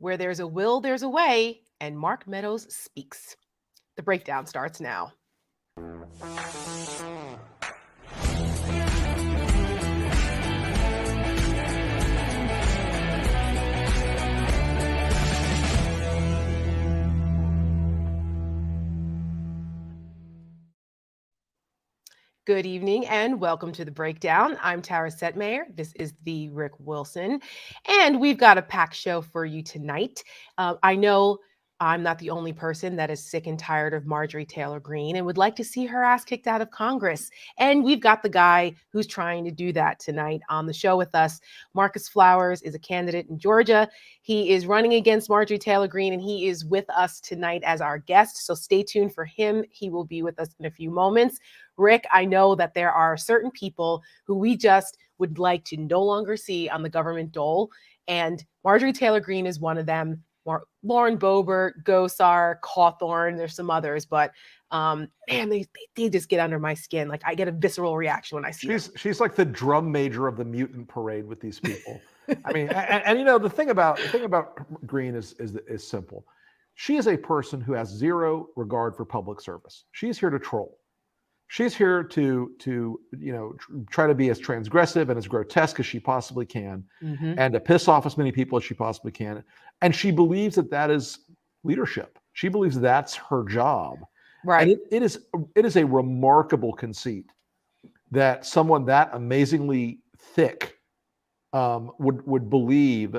Where there's a will, there's a way, and Mark Meadows speaks. The breakdown starts now. Good evening and welcome to the breakdown. I'm Tara Setmayer. This is the Rick Wilson, and we've got a packed show for you tonight. I know I'm not the only person that is sick and tired of Marjorie Taylor-Greene and would like to see her ass kicked out of Congress. And we've got the guy who's trying to do that tonight on the show with us. Marcus Flowers is a candidate in Georgia. He is running against Marjorie Taylor-Greene, and he is with us tonight as our guest. So stay tuned for him. He will be with us in a few moments. Rick, I know that there are certain people who we just would like to no longer see on the government dole, and Marjorie Taylor-Greene is one of them. Lauren Boebert, Gosar, Cawthorn, there's some others, but man, they just get under my skin. Like, I get a visceral reaction when I see them. She's like the drum major of the mutant parade with these people. I mean, and you know, the thing about Greene is simple. She is a person who has zero regard for public service. She's here to troll. She's here to try to be as transgressive and as grotesque as she possibly can, and to piss off as many people as she possibly can. And she believes that is leadership. She believes that's her job. Right. And it is a remarkable conceit that someone that amazingly thick would believe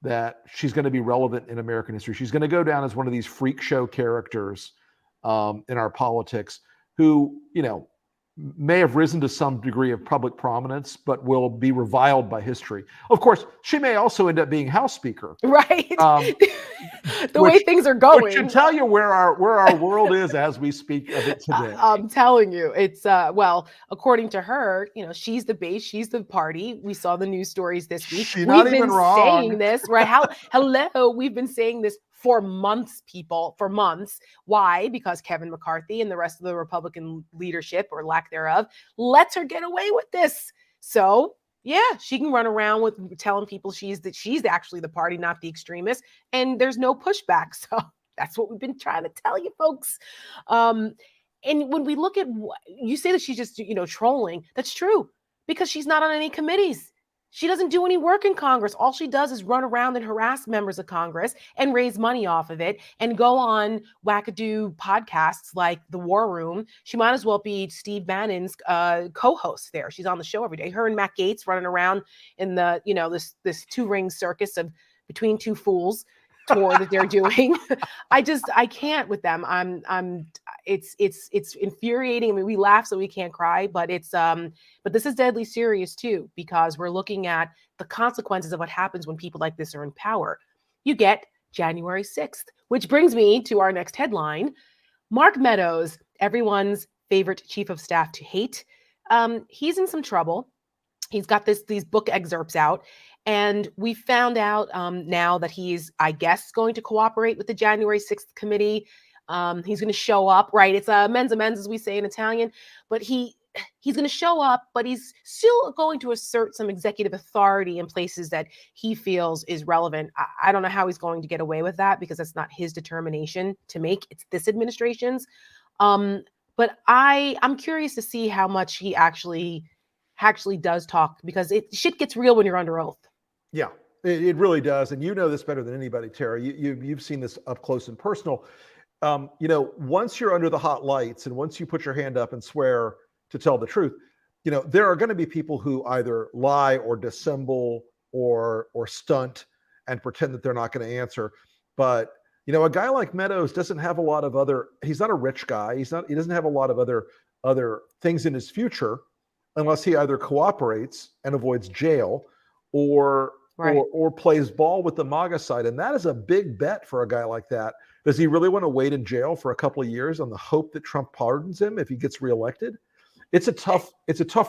that she's going to be relevant in American history. She's going to go down as one of these freak show characters in our politics, who, may have risen to some degree of public prominence, but will be reviled by history. Of course, she may also end up being House Speaker. Right. The way things are going. Which should tell you where our world is as we speak of it today. I'm telling you, it's, well, according to her, she's the base, she's the party. We saw the news stories this week. She's not even wrong. Saying this, right? Hello, we've been saying this for months, people, for months. Why? Because Kevin McCarthy and the rest of the Republican leadership, or lack thereof, lets her get away with this. So yeah, she can run around with telling people she's actually the party, not the extremist, and there's no pushback. So that's what we've been trying to tell you folks. And when we look at, you say that she's just, trolling, that's true, because she's not on any committees. She doesn't do any work in Congress. All she does is run around and harass members of Congress and raise money off of it and go on wackadoo podcasts like The War Room. She might as well be Steve Bannon's co-host there. She's on the show every day. Her and Matt Gaetz running around in the, this two-ring circus of Between Two Fools tour that they're doing. I can't with them. It's infuriating. I mean, we laugh so we can't cry, but but this is deadly serious too, because we're looking at the consequences of what happens when people like this are in power. You get January 6th, which brings me to our next headline. Mark Meadows, everyone's favorite chief of staff to hate. He's in some trouble. He's got these book excerpts out, and we found out now that he's, I guess, going to cooperate with the January 6th committee. He's going to show up, right? It's a men's, as we say in Italian, but he's going to show up, but he's still going to assert some executive authority in places that he feels is relevant. I don't know how he's going to get away with that, because that's not his determination to make. It's this administration's. But I'm curious to see how much he actually does talk, because shit gets real when you're under oath. Yeah, it really does. And you know this better than anybody, Tara. You've seen this up close and personal. Once you're under the hot lights and once you put your hand up and swear to tell the truth, there are going to be people who either lie or dissemble or stunt and pretend that they're not going to answer. But, a guy like Meadows doesn't have a lot of he's not a rich guy. He doesn't have a lot of other things in his future, unless he either cooperates and avoids jail or plays ball with the MAGA side. And that is a big bet for a guy like that. Does he really want to wait in jail for a couple of years on the hope that Trump pardons him if he gets reelected? It's a tough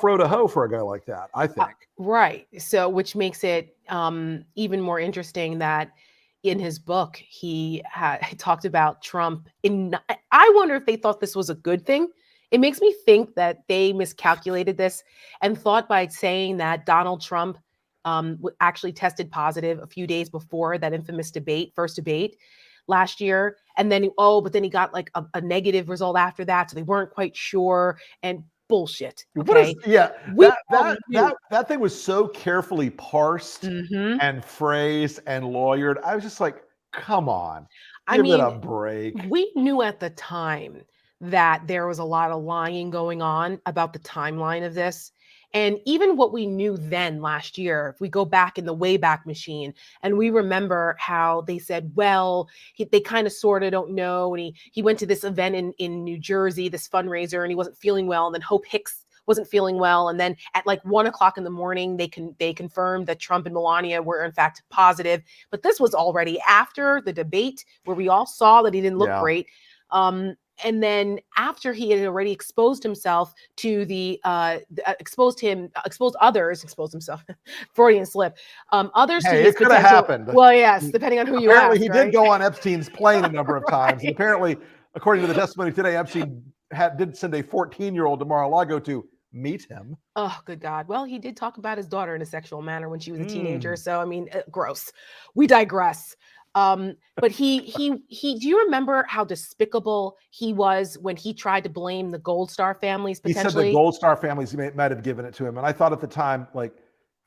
road to hoe for a guy like that, I think. Right. So, which makes it even more interesting that in his book, he talked about Trump. I wonder if they thought this was a good thing. It makes me think that they miscalculated this and thought by saying that Donald Trump actually tested positive a few days before that infamous first debate last year. And then, but then he got like a negative result after that. So they weren't quite sure, and bullshit. Okay. We all knew. That thing was so carefully parsed Mhm. and phrased and lawyered. I was just like, come on, I give it a mean, break. we knew at the time that there was a lot of lying going on about the timeline of this. And even what we knew then last year, if we go back in the Wayback Machine and we remember how they said, well, they kind of sort of don't know. And he went to this event in New Jersey, this fundraiser, and he wasn't feeling well. And then Hope Hicks wasn't feeling well. And then at like 1 o'clock in the morning, they confirmed that Trump and Melania were in fact positive. But this was already after the debate where we all saw that he didn't look great. And then after he had already exposed himself to exposed himself, Freudian slip, others to his it could have potential. happened. Well, yes, depending on who you Apparently, ask. he Right? did go on Epstein's plane a number of times, and Right. apparently, according to the testimony today, Epstein did send a 14-year-old to Mar-a-Lago to meet him. Oh, good God. Well, he did talk about his daughter in a sexual manner when she was a teenager. So, I mean, gross. We digress. But do you remember how despicable he was when he tried to blame the Gold Star families potentially? He said the Gold Star families might have given it to him. And I thought at the time, like,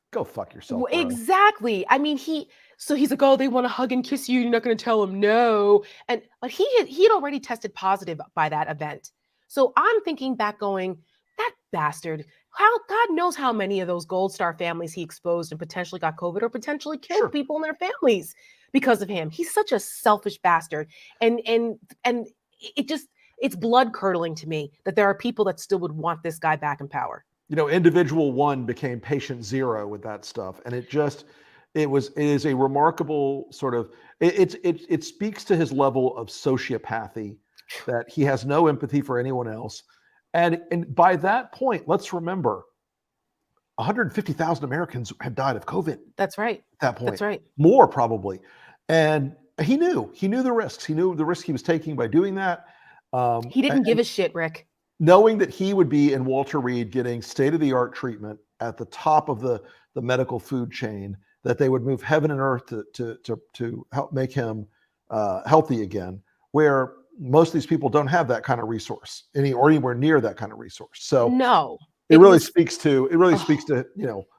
go fuck yourself, bro. Exactly. I mean, he's like, oh, they want to hug and kiss you. You're not going to tell them no. But he had already tested positive by that event. So I'm thinking back going, that bastard, God knows how many of those Gold Star families he exposed and potentially got COVID or potentially killed people in their families because of him. He's such a selfish bastard. And it's blood curdling to me that there are people that still would want this guy back in power. Individual one became patient zero with that stuff. And it is a remarkable sort of, it speaks to his level of sociopathy, that he has no empathy for anyone else. And by that point, let's remember, 150,000 Americans had died of COVID. That's right. At that point. That's right. More probably. And he knew the risks. He knew the risk he was taking by doing that. He didn't give a shit, Rick. Knowing that he would be in Walter Reed getting state-of-the-art treatment at the top of the medical food chain, that they would move heaven and earth to help make him healthy again, where most of these people don't have that kind of resource, or anywhere near that kind of resource. So no, it really speaks to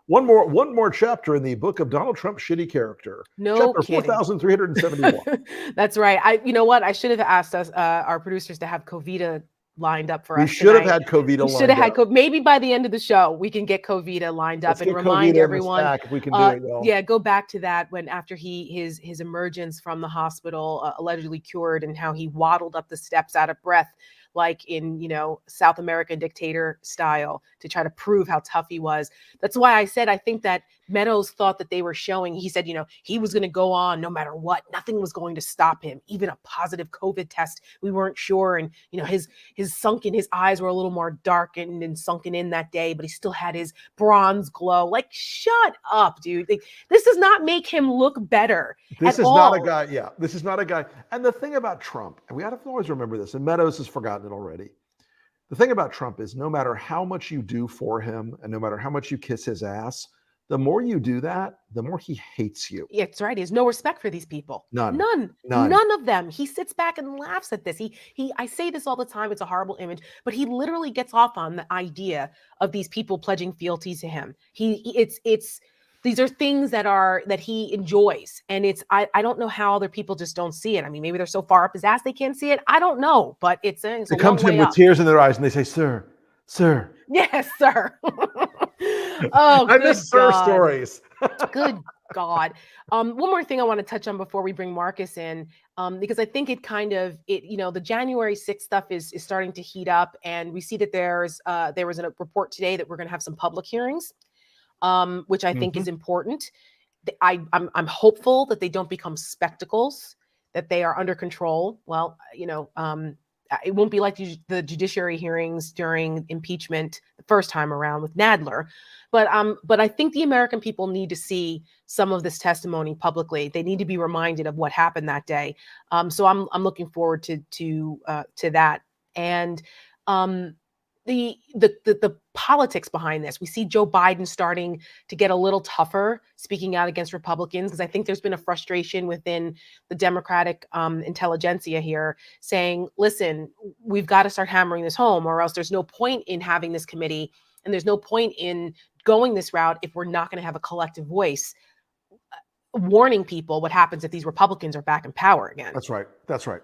one more chapter in the book of Donald Trump's shitty character. No chapter 4,371. That's right. You know what? I should have asked our producers to have Covita lined up for us. We should have had Covita lined up. Should have had maybe by the end of the show we can get Covita lined up and remind everyone. If we can do it, y'all. Yeah, go back to that when after his emergence from the hospital, allegedly cured, and how he waddled up the steps out of breath, like in South American dictator style, to try to prove how tough he was. That's why I said I think that Meadows thought that they were showing. He said, he was going to go on no matter what. Nothing was going to stop him. Even a positive COVID test, we weren't sure. And his eyes were a little more darkened and sunken in that day, but he still had his bronze glow. Like, shut up, dude. This does not make him look better. This is not a guy. Yeah, this is not a guy. And the thing about Trump, and we have to always remember this, and Meadows has forgotten it already. The thing about Trump is no matter how much you do for him and no matter how much you kiss his ass, the more you do that, the more he hates you. Yeah, that's right. He has no respect for these people. None of them. He sits back and laughs at this. I say this all the time. It's a horrible image, but he literally gets off on the idea of these people pledging fealty to him. These are things that he enjoys. And I don't know how other people just don't see it. I mean, maybe they're so far up his ass they can't see it. I don't know, but it's a they come to him with tears in their eyes and they say, sir. Yes, sir. Oh, I miss sir stories. Good God. One more thing I want to touch on before we bring Marcus in, because I think the January 6th stuff is starting to heat up, and we see that there was a report today that we're going to have some public hearings, which I think is important. I'm hopeful that they don't become spectacles, that they are under control. Well, it won't be like the judiciary hearings during impeachment the first time around with Nadler, but I think the American people need to see some of this testimony publicly. They need to be reminded of what happened that day. So I'm looking forward to that. And the politics behind this. We see Joe Biden starting to get a little tougher, speaking out against Republicans, because I think there's been a frustration within the Democratic intelligentsia here saying, listen, we've got to start hammering this home, or else there's no point in having this committee, and there's no point in going this route if we're not going to have a collective voice warning people what happens if these Republicans are back in power again. That's right. That's right.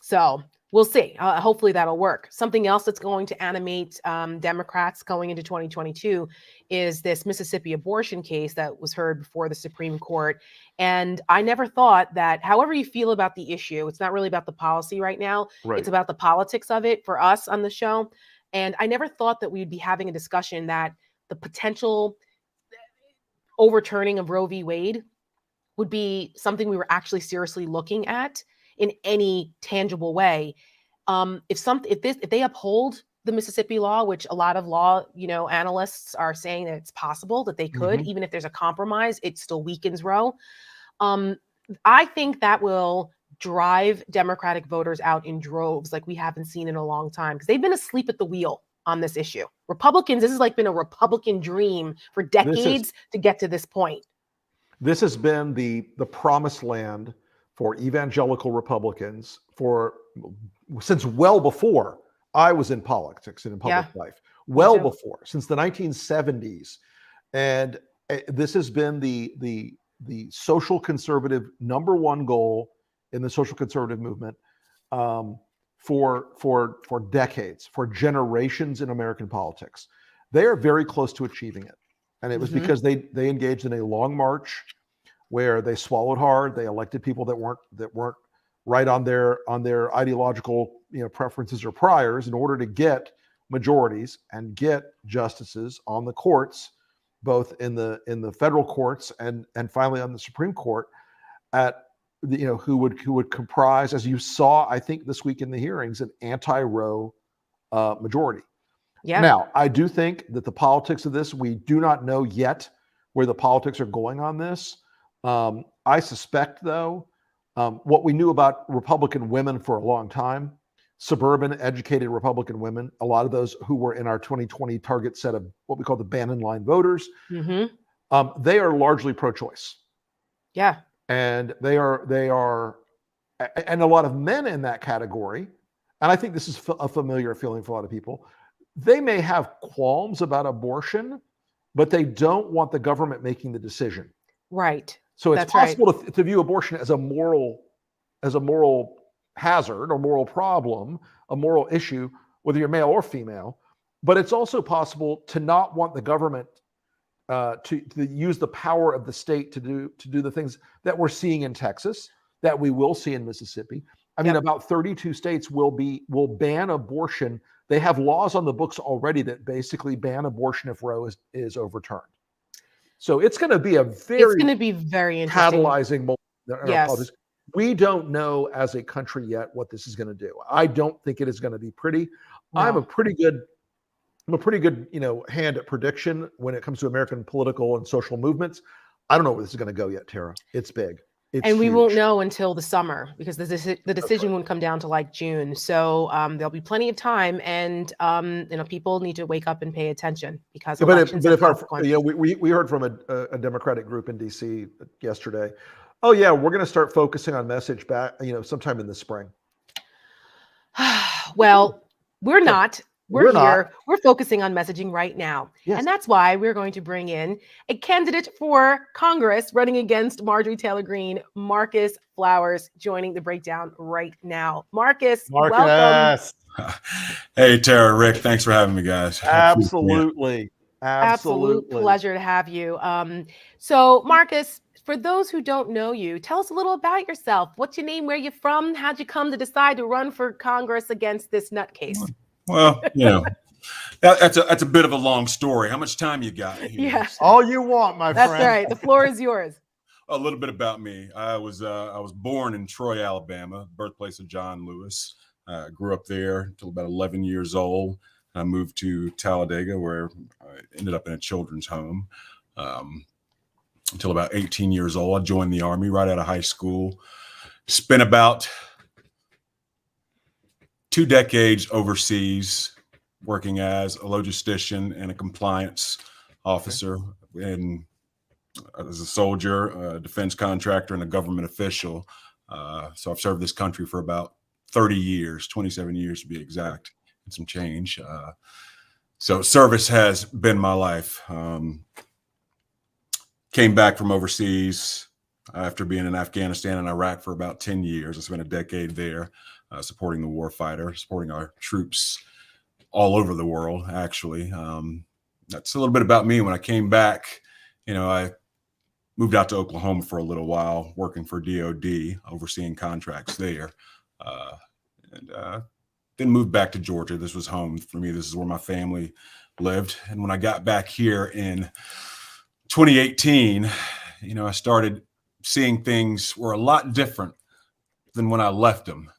So we'll see. Hopefully that'll work. Something else that's going to animate Democrats going into 2022 is this Mississippi abortion case that was heard before the Supreme Court. And I never thought that, however you feel about the issue, it's not really about the policy right now. Right. It's about the politics of it for us on the show. And I never thought that we'd be having a discussion that the potential overturning of Roe v. Wade would be something we were actually seriously looking at in any tangible way. If they uphold the Mississippi law, which a lot of law, analysts are saying that it's possible that they could, even if there's a compromise, it still weakens Roe. I think that will drive Democratic voters out in droves like we haven't seen in a long time, because they've been asleep at the wheel on this issue. Republicans, this has been a Republican dream for decades to get to this point. This has been the promised land for evangelical Republicans since well before I was in politics and in public life, well before, since the 1970s. And this has been the social conservative number one goal in the social conservative movement for decades, for generations in American politics. They are very close to achieving it. And it was because they engaged in a long march where they swallowed hard. They elected people that weren't right on their ideological preferences or priors in order to get majorities and get justices on the courts, both in the federal courts and finally on the Supreme Court, who would comprise, as you saw, I think this week in the hearings, an anti-Roe majority. Yeah. Now, I do think that the politics of this, we do not know yet where the politics are going on this. I suspect, though, what we knew about Republican women for a long time, suburban educated Republican women, a lot of those who were in our 2020 target set of what we call the Bannon line voters, they are largely pro-choice. Yeah. And they are, and a lot of men in that category, and I think this is a familiar feeling for a lot of people, they may have qualms about abortion, but they don't want the government making the decision. Right. So it's possible to view abortion as a moral hazard or moral problem, a moral issue, whether you're male or female. But it's also possible to not want the government to use the power of the state to do the things that we're seeing in Texas, that we will see in Mississippi. I mean, about 32 states will ban abortion. They have laws on the books already that basically ban abortion if Roe is overturned. So it's going to be very interesting, catalyzing moment in our politics. We don't know as a country yet what this is going to do. I don't think it is going to be pretty. No. I'm a pretty good hand at prediction when it comes to American political and social movements. I don't know where this is going to go yet, Tara. It's big. And we won't know until the summer, because the decision won't come down to like June. So there'll be plenty of time, and people need to wake up and pay attention, because elections have consequences. We heard from a Democratic group in DC yesterday. Oh yeah, we're going to start focusing on message back, sometime in the spring. Well, we're not. We're here. We're focusing on messaging right now. Yes. And that's why we're going to bring in a candidate for Congress running against Marjorie Taylor-Greene, Marcus Flowers, joining the breakdown right now. Marcus, welcome. Hey, Tara, Rick, thanks for having me, guys. Absolutely. Absolute pleasure to have you. So, Marcus, for those who don't know you, tell us a little about yourself. What's your name? Where you from? How'd you come to decide to run for Congress against this nutcase? Well, that's a bit of a long story. How much time you got here? Yeah, all you want, my friend. That's right. The floor is yours. A little bit about me. I was born in Troy, Alabama, birthplace of John Lewis. Grew up there until about 11 years old. I moved to Talladega, where I ended up in a children's home until about 18 years old. I joined the Army right out of high school. Spent about 2 decades overseas, working as a logistician and a compliance officer, and as a soldier, a defense contractor, and a government official. So I've served this country for about 30 years, 27 years to be exact, and some change. So service has been my life. Came back from overseas after being in Afghanistan and Iraq for about 10 years. I spent a decade there supporting the warfighter, supporting our troops all over the world, actually. That's a little bit about me. When I came back, I moved out to Oklahoma for a little while, working for DOD, overseeing contracts there. And then moved back to Georgia. This was home for me. This is where my family lived. And when I got back here in 2018, I started seeing things were a lot different than when I left them.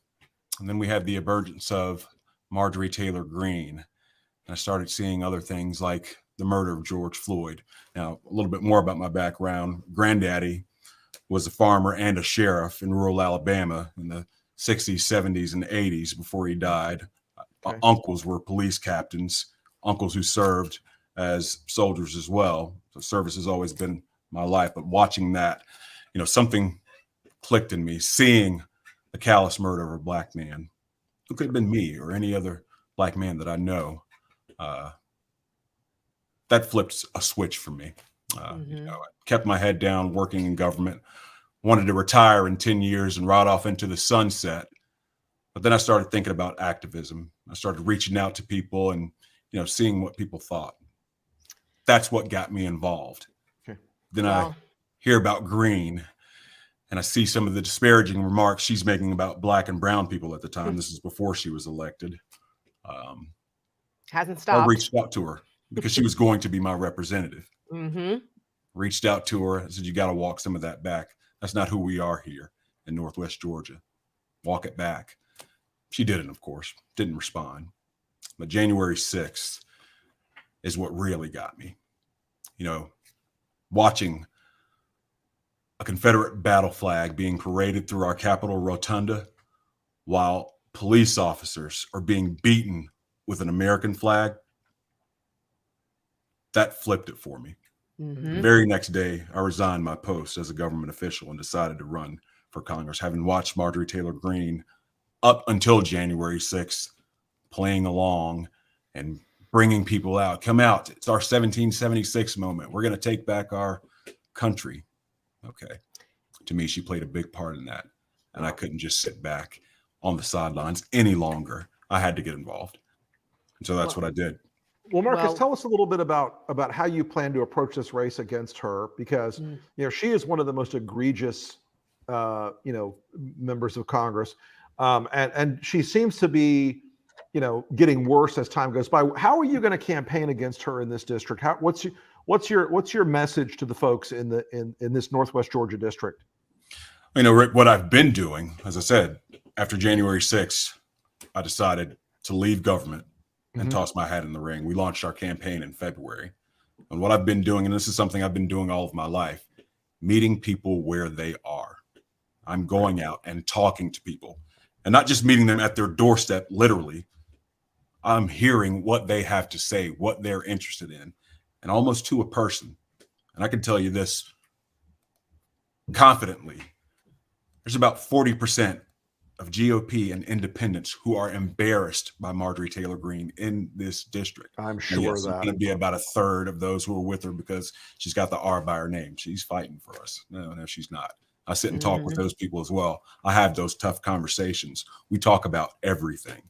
And then we had the emergence of Marjorie Taylor-Greene. And I started seeing other things like the murder of George Floyd. Now, a little bit more about my background. Granddaddy was a farmer and a sheriff in rural Alabama in the 60s, 70s, and 80s before he died. Okay. Uncles were police captains, uncles who served as soldiers as well. So service has always been my life. But watching that, something clicked in me, seeing the callous murder of a Black man who could have been me or any other Black man that I know. That flipped a switch for me. I kept my head down working in government, wanted to retire in 10 years and ride off into the sunset. But then I started thinking about activism. I started reaching out to people and, seeing what people thought. That's what got me involved. Okay. Then I hear about Greene and I see some of the disparaging remarks she's making about Black and brown people at the time. This is before she was elected. Hasn't stopped. I reached out to her because she was going to be my representative. Mm-hmm. Reached out to her. I said, you got to walk some of that back. That's not who we are here in Northwest Georgia. Walk it back. She didn't, of course, didn't respond. But January 6th is what really got me. Watching a Confederate battle flag being paraded through our Capitol rotunda while police officers are being beaten with an American flag, that flipped it for me. Mm-hmm. The very next day, I resigned my post as a government official and decided to run for Congress, having watched Marjorie Taylor-Greene up until January 6th, playing along and bringing people out. Come out. It's our 1776 moment. We're going to take back our country. Okay. To me, she played a big part in that. And I couldn't just sit back on the sidelines any longer. I had to get involved. And so that's what I did. Well, Marcus, tell us a little bit about how you plan to approach this race against her, because she is one of the most egregious, members of Congress, and she seems to be, getting worse as time goes by. How are you going to campaign against her in this district? What's your message to the folks in this Northwest Georgia district? Rick, what I've been doing, as I said, after January 6th, I decided to leave government and toss my hat in the ring. We launched our campaign in February. And what I've been doing, and this is something I've been doing all of my life, meeting people where they are. I'm going out and talking to people and not just meeting them at their doorstep, literally. I'm hearing what they have to say, what they're interested in, and almost to a person. And I can tell you this confidently. There's about 40% of GOP and independents who are embarrassed by Marjorie Taylor-Greene in this district. I'm sure it's going to be about a third of those who are with her because she's got the R by her name. She's fighting for us. No, she's not. I sit and talk with those people as well. I have those tough conversations. We talk about everything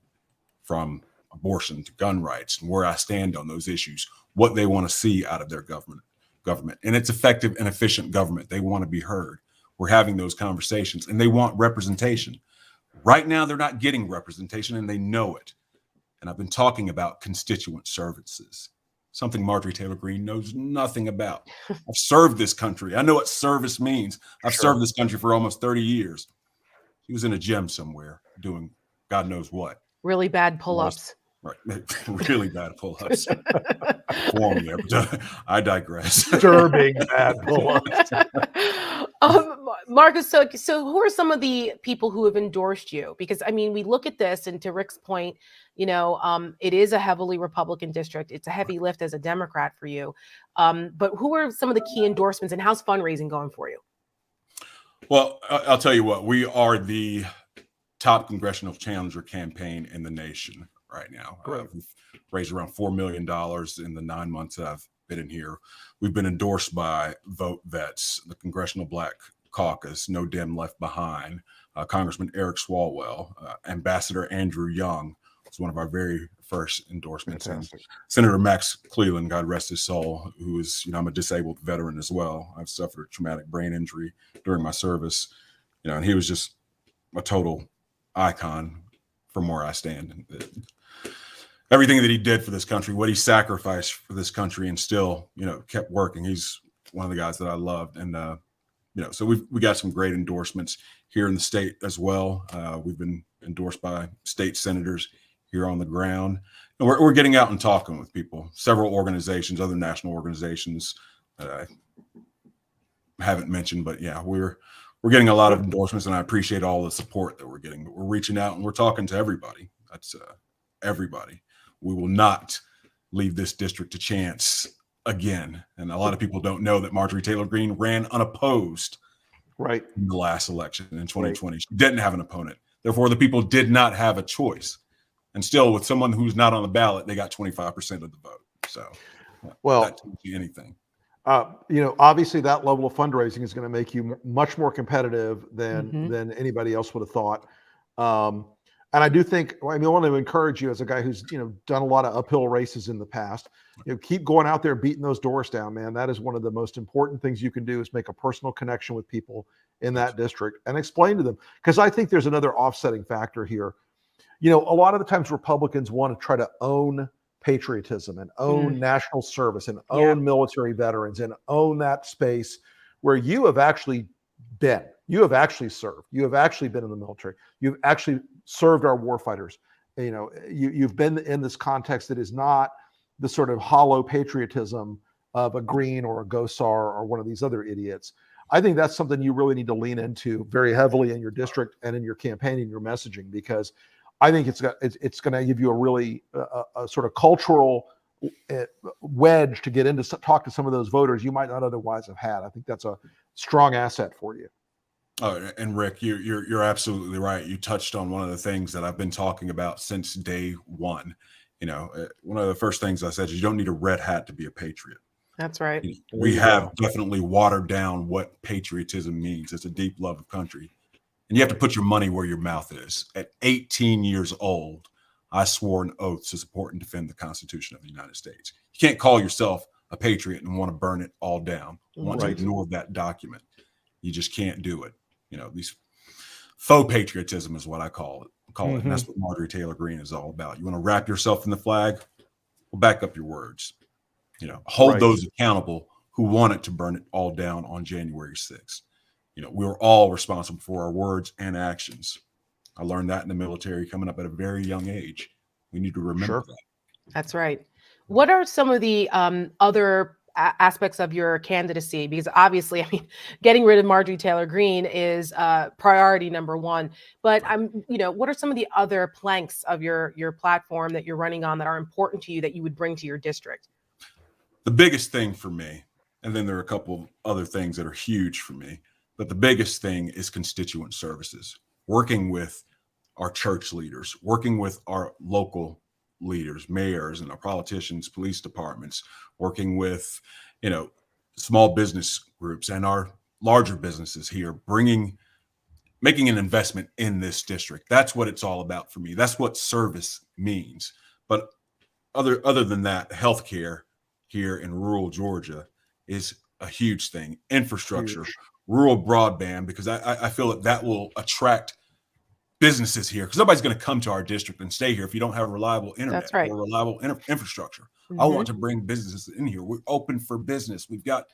from abortion to gun rights and where I stand on those issues, what they want to see out of their government. And it's effective and efficient government. They want to be heard. We're having those conversations and they want representation. Right now, they're not getting representation and they know it. And I've been talking about constituent services, something Marjorie Taylor-Greene knows nothing about. I've served this country. I know what service means. I've served this country for almost 30 years. He was in a gym somewhere doing God knows what. Really bad pull-ups. Right. Really bad pull-ups. Form there, but I digress. Disturbing bad pull-ups. Marcus, so who are some of the people who have endorsed you? Because I mean, we look at this, and to Rick's point, it is a heavily Republican district. It's a heavy lift as a Democrat for you. But who are some of the key endorsements, and how's fundraising going for you? Well, I'll tell you what, we are the top congressional challenger campaign in the nation right now. We've raised around $4 million in the 9 months that I've been in here. We've been endorsed by Vote Vets, the Congressional Black Caucus, No Dem Left Behind, Congressman Eric Swalwell, Ambassador Andrew Young was one of our very first endorsements. And Senator Max Cleland, God rest his soul, who is, I'm a disabled veteran as well. I've suffered a traumatic brain injury during my service, and he was just a total icon from where I stand. Everything that he did for this country, what he sacrificed for this country, and still, kept working. He's one of the guys that I loved. And, so we got some great endorsements here in the state as well. We've been endorsed by state senators here on the ground. And we're getting out and talking with people, several organizations, other national organizations that I haven't mentioned, but yeah, we're getting a lot of endorsements, and I appreciate all the support that we're getting. But we're reaching out and we're talking to everybody. That's everybody. We will not leave this district to chance again. And a lot of people don't know that Marjorie Taylor-Greene ran unopposed in the last election in 2020. She didn't have an opponent. Therefore, the people did not have a choice. And still, with someone who's not on the ballot, they got 25% of the vote. So, that tells you anything. Obviously that level of fundraising is going to make you much more competitive than anybody else would have thought. And I do think, I want to encourage you as a guy who's, done a lot of uphill races in the past, keep going out there, beating those doors down, man. That is one of the most important things you can do, is make a personal connection with people in that district and explain to them. Because I think there's another offsetting factor here. A lot of the times Republicans want to try to own patriotism and own national service and own military veterans and own that space where you have actually been. You have actually served. You have actually been in the military. You've actually served our warfighters. You've been in this context that is not the sort of hollow patriotism of a Green or a Gosar or one of these other idiots. I think that's something you really need to lean into very heavily in your district and in your campaign and your messaging, because I think it's going to give you a really a sort of cultural wedge to get into, talk to some of those voters you might not otherwise have had. I think that's a strong asset for you. Oh, and Rick, you're absolutely right. You touched on one of the things that I've been talking about since day one. One of the first things I said is you don't need a red hat to be a patriot. That's right. We have definitely watered down what patriotism means. It's a deep love of country. And you have to put your money where your mouth is. At 18 years old, I swore an oath to support and defend the Constitution of the United States. You can't call yourself a patriot and want to burn it all down, want to ignore that document. You just can't do it. These faux patriotism is what I call it. And that's what Marjorie Taylor-Greene is all about. You want to wrap yourself in the flag? Well, back up your words. Hold those accountable who wanted to burn it all down on January 6th. We're all responsible for our words and actions. I learned that in the military coming up at a very young age. We need to remember that. That's right. What are some of the other aspects of your candidacy? Because obviously, getting rid of Marjorie Taylor-Greene is priority number one. But what are some of the other planks of your platform that you're running on that are important to you that you would bring to your district? The biggest thing for me, and then there are a couple other things that are huge for me, but the biggest thing is constituent services, working with our church leaders, working with our local leaders, mayors and our politicians, police departments, working with, small business groups and our larger businesses here, making an investment in this district. That's what it's all about for me. That's what service means. But other than that, healthcare here in rural Georgia is a huge thing. Infrastructure, rural broadband, because I feel that will attract businesses here, because nobody's going to come to our district and stay here if you don't have reliable internet or reliable infrastructure. I want to bring businesses in here. We're open for business. We've got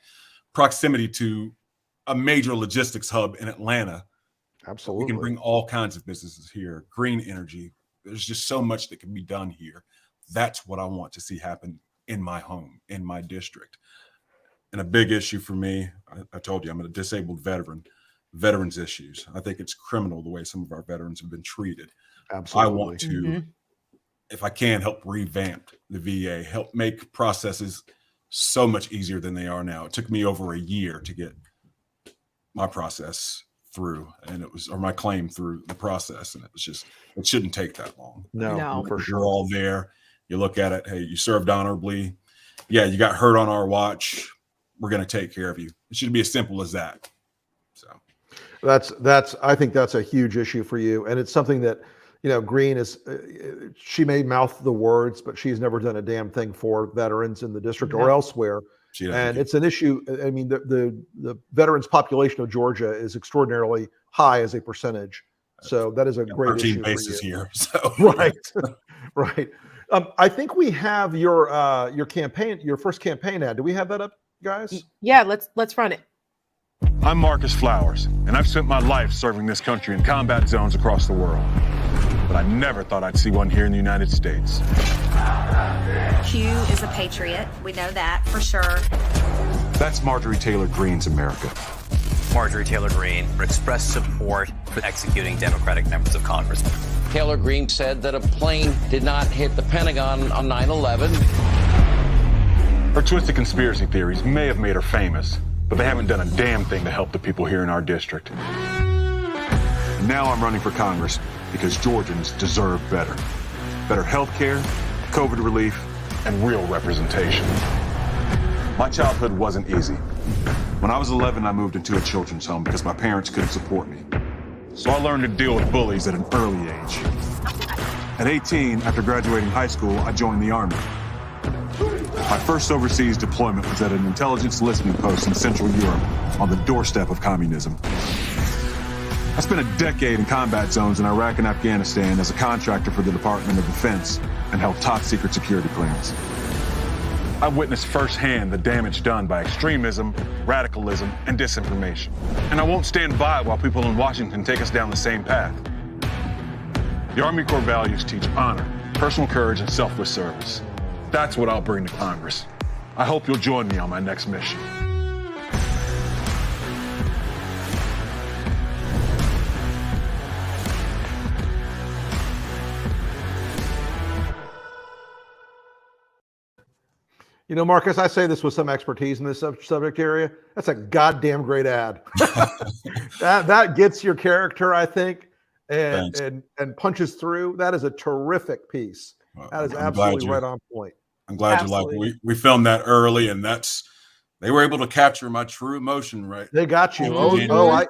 proximity to a major logistics hub in Atlanta. Absolutely. We can bring all kinds of businesses here. Green energy. There's just so much that can be done here. That's what I want to see happen in my home, in my district. And a big issue for me, I told you, I'm a disabled veteran, veterans issues. I think it's criminal the way some of our veterans have been treated. Absolutely. I want to, if I can, help revamp the VA, help make processes so much easier than they are now. It took me over a year to get my process through, and it was, or my claim through the process. And it was just, it shouldn't take that long. No, for sure. You're all there. You look at it. Hey, you served honorably. Yeah, you got hurt on our watch. We're going to take care of you. It should be as simple as that. So that's, I think that's a huge issue for you. And it's something that, Greene is, she may mouth the words, but she's never done a damn thing for veterans in the district or elsewhere. And it's an issue. I mean, the veterans population of Georgia is extraordinarily high as a percentage. So that is a great issue bases for you. Here. So. Right. Right. I think we have your campaign, your first campaign ad. Do we have that up, guys? Yeah, let's run it. I'm Marcus Flowers, and I've spent my life serving this country in combat zones across the world. But I never thought I'd see one here in the United States. Q is a patriot. We know that for sure. That's Marjorie Taylor-Greene's America. Marjorie Taylor-Greene expressed support for executing Democratic members of Congress. Taylor-Greene said that a plane did not hit the Pentagon on 9/11. Her twisted conspiracy theories may have made her famous, but they haven't done a damn thing to help the people here in our district. And now I'm running for Congress because Georgians deserve better. Better health care, COVID relief, and real representation. My childhood wasn't easy. When I was 11, I moved into a children's home because my parents couldn't support me. So I learned to deal with bullies at an early age. At 18, after graduating high school, I joined the Army. My first overseas deployment was at an intelligence listening post in Central Europe on the doorstep of communism. I spent a decade in combat zones in Iraq and Afghanistan as a contractor for the Department of Defense and held top secret security clearance. I've witnessed firsthand the damage done by extremism, radicalism, and disinformation. And I won't stand by while people in Washington take us down the same path. The Army Corps values teach honor, personal courage, and selfless service. That's what I'll bring to Congress. I hope you'll join me on my next mission. Marcus, I say this with some expertise in this subject area. That's a goddamn great ad. that gets your character, I think, and punches through. That is a terrific piece. That is absolutely right on point. I'm glad you like it. We filmed that early, and they were able to capture my true emotion, right? They got you. Let me tell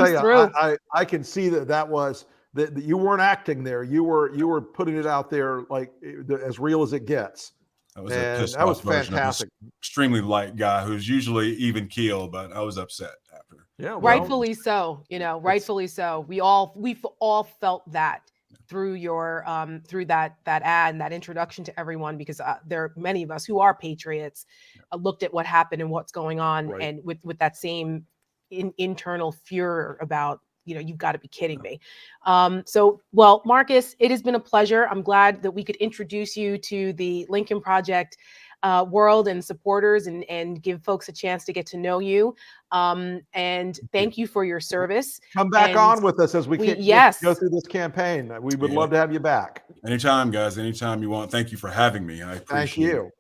you, I can see that was that you weren't acting there. You were putting it out there like as real as it gets. That was fantastic. Extremely light guy who's usually even keel, but I was upset after. Yeah, well, rightfully so. Rightfully so. We've all felt that through your through that ad and that introduction to everyone, because there are many of us who are patriots, looked at what happened and what's going on, and with that same internal furor about, you've got to be kidding me. Well, Marcus, it has been a pleasure. I'm glad that we could introduce you to the Lincoln Project world and supporters and give folks a chance to get to know you. And thank you for your service. Come back on with us as we go through this campaign. We would love to have you back. Anytime, guys. Anytime you want. Thank you for having me. I appreciate it.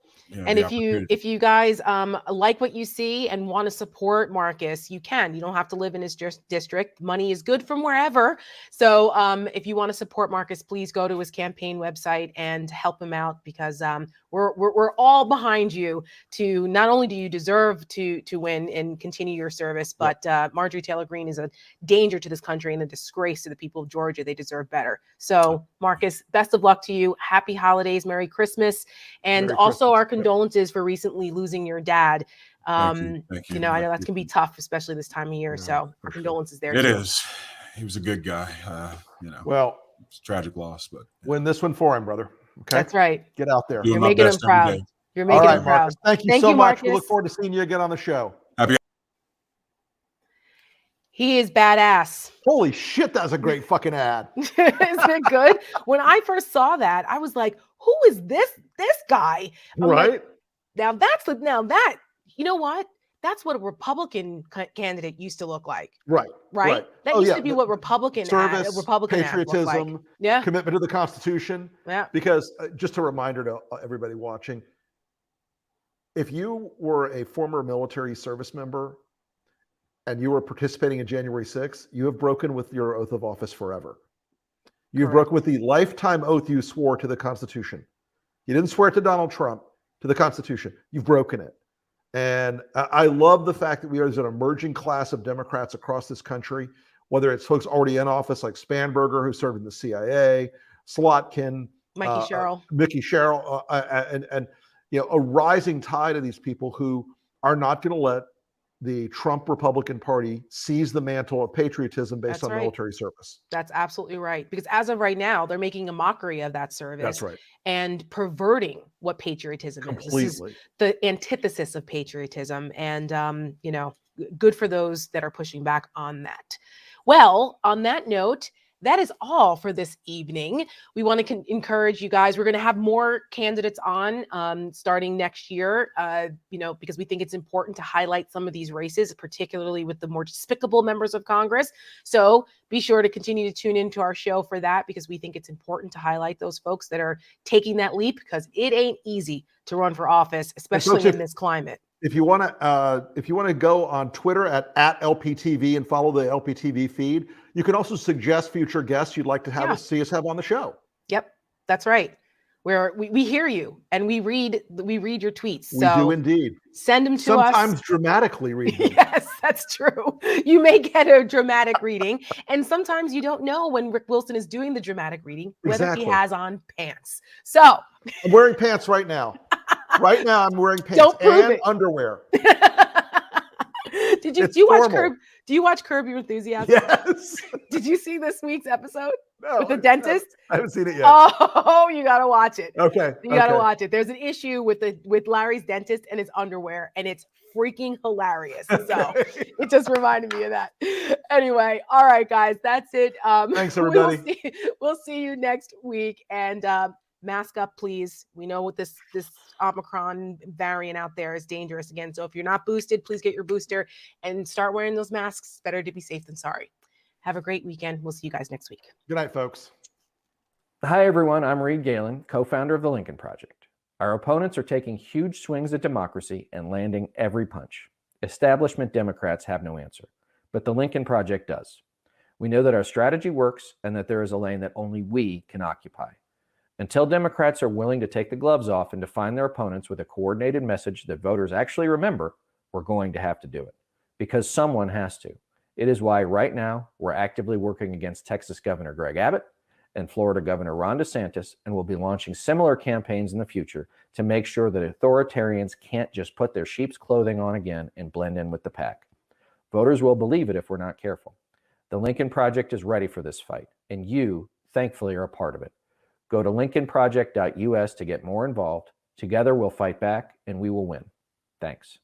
And if you guys like what you see and want to support Marcus, you can. You don't have to live in his district. Money is good from wherever. So if you want to support Marcus, please go to his campaign website and help him out, because we're all behind you. To not only do you deserve to win and continue your service, but Marjorie Taylor-Greene is a danger to this country and a disgrace to the people of Georgia. They deserve better. So Marcus, best of luck to you. Happy holidays, Merry Christmas, and Merry also Christmas. our condolences for recently losing your dad. Thank you. I know that's gonna be tough, especially this time of year. So our condolences there. It is. He was a good guy. Well, it's a tragic loss, but win this one for him, brother. Okay, that's right. Get out there. You're making him proud. You're making him proud. Marcus, thank you so much. We look forward to seeing you again on the show. He is badass. Holy shit, that was a great fucking ad. Isn't it good? When I first saw that, I was like, who is this guy? I'm like, Right? now you know what? That's what a Republican candidate used to look like, Right. right? That Oh, used yeah. to be what Republican Service, ads looked like. patriotism, Yeah, commitment to the Constitution. yeah. Because just a reminder to everybody watching, if you were a former military service member and you were participating in January 6th, you have broken with your oath of office forever. You've Correct. broken with the lifetime oath you swore to the Constitution. You didn't swear it to Donald Trump, to the Constitution. You've broken it. And I love the fact that there's an emerging class of Democrats across this country, whether it's folks already in office like Spanberger, who served in the CIA, Slotkin, Mickey Sherrill, and a rising tide of these people who are not going to let the Trump Republican Party seize the mantle of patriotism based on military service. That's absolutely right. Because as of right now, they're making a mockery of that service. That's right. And perverting what patriotism is. This is the antithesis of patriotism. And, good for those that are pushing back on that. Well, on that note, that is all for this evening. We want to encourage you guys. We're going to have more candidates on starting next year, because we think it's important to highlight some of these races, particularly with the more despicable members of Congress. So be sure to continue to tune into our show for that, because we think it's important to highlight those folks that are taking that leap, because it ain't easy to run for office, especially in this climate. If you want to go on Twitter at LPTV and follow the LPTV feed, you can also suggest future guests you'd like to see us have on the show. Yep, that's right. We hear you and we read your tweets. We do indeed. Send them to us. Sometimes dramatically read them. Yes, that's true. You may get a dramatic reading, and sometimes you don't know when Rick Wilson is doing the dramatic reading whether he has on pants. So I'm wearing pants right now. Right now, I'm wearing pants and underwear. Do you watch Curb Your Enthusiasm? Yes. Did you see this week's episode with the dentist? I haven't seen it yet. Oh, you gotta watch it. Okay. You gotta watch it. There's an issue with Larry's dentist and his underwear, and it's freaking hilarious. So it just reminded me of that. Anyway, all right, guys, that's it. Thanks, everybody. We'll see you next week, and mask up, please. We know what this Omicron variant out there is dangerous again. So if you're not boosted, please get your booster and start wearing those masks. It's better to be safe than sorry. Have a great weekend. We'll see you guys next week. Good night, folks. Hi, everyone. I'm Reed Galen, co-founder of the Lincoln Project. Our opponents are taking huge swings at democracy and landing every punch. Establishment Democrats have no answer, but the Lincoln Project does. We know that our strategy works and that there is a lane that only we can occupy. Until Democrats are willing to take the gloves off and define their opponents with a coordinated message that voters actually remember, we're going to have to do it. Because someone has to. It is why right now we're actively working against Texas Governor Greg Abbott and Florida Governor Ron DeSantis, and we'll be launching similar campaigns in the future to make sure that authoritarians can't just put their sheep's clothing on again and blend in with the pack. Voters will believe it if we're not careful. The Lincoln Project is ready for this fight, and you, thankfully, are a part of it. Go to lincolnproject.us to get more involved. Together we'll fight back and we will win. Thanks.